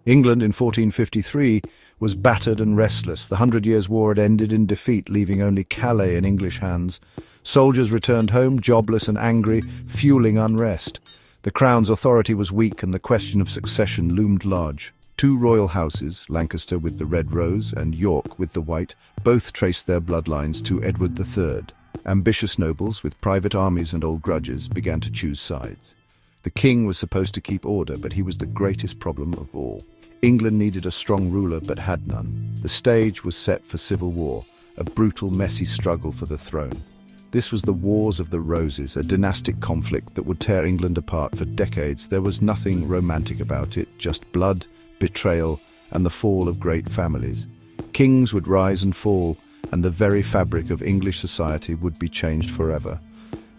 England in 1453 was battered and restless. The 100 Years' War had ended in defeat, leaving only Calais in English hands. Soldiers returned home, jobless and angry, fueling unrest. The Crown's authority was weak and the question of succession loomed large. Two royal houses, Lancaster with the red rose and York with the white, both traced their bloodlines to Edward III. Ambitious nobles with private armies and old grudges began to choose sides. The king was supposed to keep order, but he was the greatest problem of all. England needed a strong ruler but had none. The stage was set for civil war, a brutal, messy struggle for the throne. This was the Wars of the Roses, a dynastic conflict that would tear England apart for decades. There was nothing romantic about it, just blood, betrayal, and the fall of great families. Kings would rise and fall, and the very fabric of English society would be changed forever.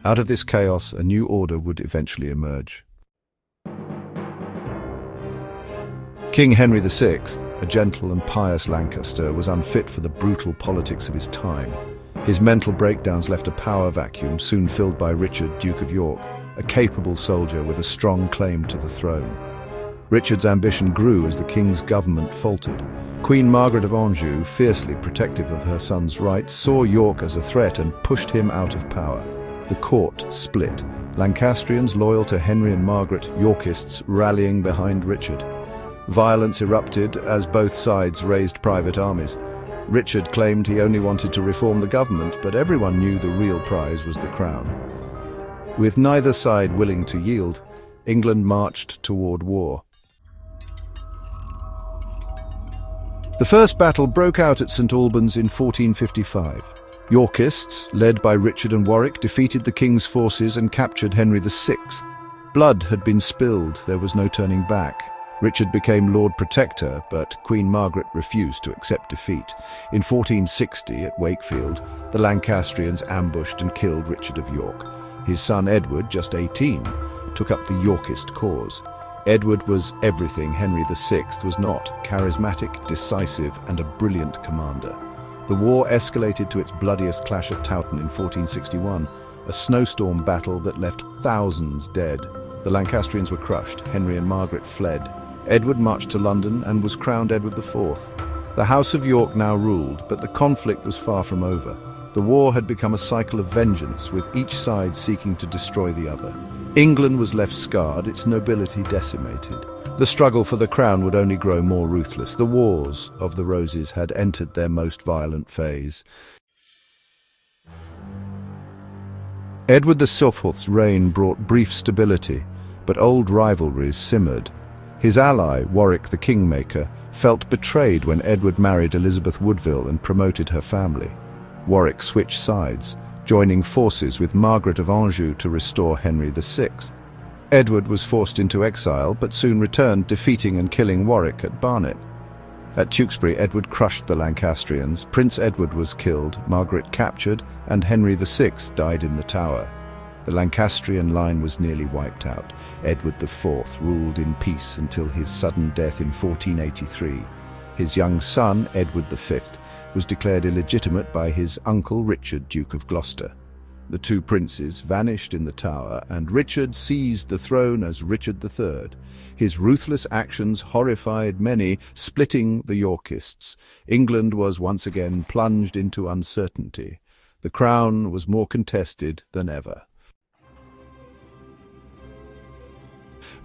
Out of this chaos, a new order would eventually emerge. King Henry VI, a gentle and pious Lancaster, was unfit for the brutal politics of his time. His mental breakdowns left a power vacuum, soon filled by Richard, Duke of York, a capable soldier with a strong claim to the throne. Richard's ambition grew as the king's government faltered. Queen Margaret of Anjou, fiercely protective of her son's rights, saw York as a threat and pushed him out of power. The court split, Lancastrians loyal to Henry and Margaret, Yorkists rallying behind Richard. Violence erupted as both sides raised private armies. Richard claimed he only wanted to reform the government, but everyone knew the real prize was the crown. With neither side willing to yield, England marched toward war. The first battle broke out at St Albans in 1455. Yorkists, led by Richard and Warwick, defeated the king's forces and captured Henry VI. Blood had been spilled, there was no turning back. Richard became Lord Protector, but Queen Margaret refused to accept defeat. In 1460, at Wakefield, the Lancastrians ambushed and killed Richard of York. His son Edward, just 18, took up the Yorkist cause. Edward was everything Henry VI was not: charismatic, decisive, and a brilliant commander. The war escalated to its bloodiest clash at Towton in 1461, a snowstorm battle that left thousands dead. The Lancastrians were crushed, Henry and Margaret fled. Edward marched to London and was crowned Edward IV. The House of York now ruled, but the conflict was far from over. The war had become a cycle of vengeance, with each side seeking to destroy the other. England was left scarred, its nobility decimated. The struggle for the crown would only grow more ruthless. The Wars of the Roses had entered their most violent phase. Edward VI's reign brought brief stability, but old rivalries simmered. His ally, Warwick the Kingmaker, felt betrayed when Edward married Elizabeth Woodville and promoted her family. Warwick switched sides, joining forces with Margaret of Anjou to restore Henry VI. Edward was forced into exile, but soon returned, defeating and killing Warwick at Barnet. At Tewkesbury, Edward crushed the Lancastrians. Prince Edward was killed, Margaret captured, and Henry VI died in the Tower. The Lancastrian line was nearly wiped out. Edward IV ruled in peace until his sudden death in 1483. His young son, Edward V, was declared illegitimate by his uncle Richard, Duke of Gloucester. The two princes vanished in the Tower, and Richard seized the throne as Richard III. His ruthless actions horrified many, splitting the Yorkists. England was once again plunged into uncertainty. The crown was more contested than ever.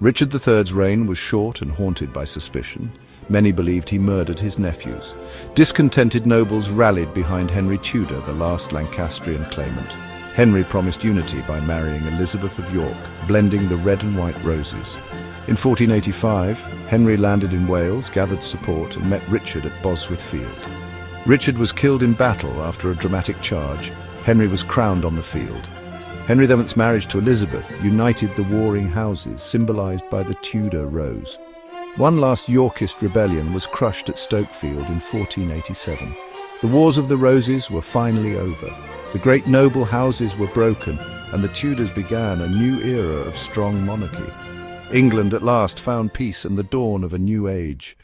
Richard III's reign was short and haunted by suspicion. Many believed he murdered his nephews. Discontented nobles rallied behind Henry Tudor, the last Lancastrian claimant. Henry promised unity by marrying Elizabeth of York, blending the red and white roses. In 1485, Henry landed in Wales, gathered support, and met Richard at Bosworth Field. Richard was killed in battle after a dramatic charge. Henry was crowned on the field. Henry VII's marriage to Elizabeth united the warring houses, symbolized by the Tudor rose. One last Yorkist rebellion was crushed at Wakefield in 1487. The Wars of the Roses were finally over. The great noble houses were broken, and the Tudors began a new era of strong monarchy. England at last found peace and the dawn of a new age.